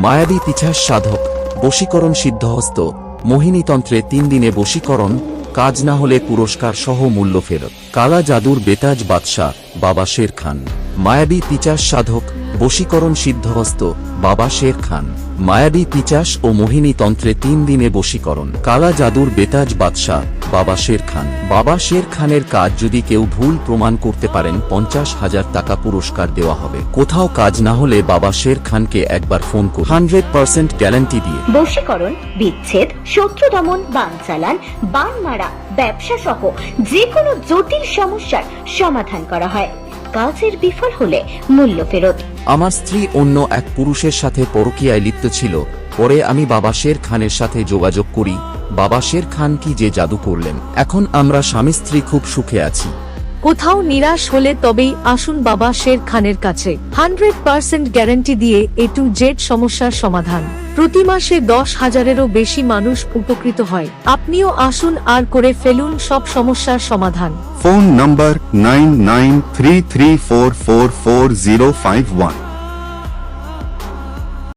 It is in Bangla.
মায়াবী পিছাস সাধক, বশীকরণ সিদ্ধহস্ত, মোহিনীতন্ত্রে 3 দিনে বশীকরণ, কাজ না হলে পুরস্কার সহ মূল্য ফেরত। কালা জাদুর বেতাজ বাদশাহ বাবা শের খান। মায়াবী পিচাস সাধক, বশীকরণ সিদ্ধহস্ত, বাবা শের খান। মায়াবী পিচাস ও মোহিনী তন্ত্রে 3 দিনে বশীকরণ, কালা জাদুর বেতাজ বাদশাহ বাবা শের খান। বাবা শের খানের কাজ যদি কেউ ভুল প্রমাণ করতে পারেন 50,000 টাকা পুরস্কার দেওয়া হবে। কোথাও কাজ না হলে বাবা শের খানকে একবার ফোন করুন, 100% গ্যারান্টি দিয়ে। বশীকরণ, বিচ্ছেদ, শত্রু দমন, বান চালান, বান মারা, ব্যবসা সহ যে কোনো জটিল সমস্যার সমাধান করা হয়। কাজের বিফল হলে মূল্য ফেরত। আমার স্ত্রী অন্য এক পুরুষের সাথে পরকীয়ায় লিপ্ত ছিল, পরে আমি বাবা শের খানের সাথে যোগাযোগ করি। বাবা শের খান কি যে জাদু করলেন, এখন আমরা স্বামী স্ত্রী খুব সুখে আছি। কোথাও নিরাশ হলে তবেই আসুন বাবা শের খানের কাছে। 100% গ্যারান্টি দিয়ে A to Z সমস্যার সমাধান। প্রতি মাসে 10,000-এরও বেশি মানুষ উপকৃত হয়। আপনিও আসুন আর করে ফেলুন সব সমস্যার সমাধান। ফোন নম্বর 9933444051।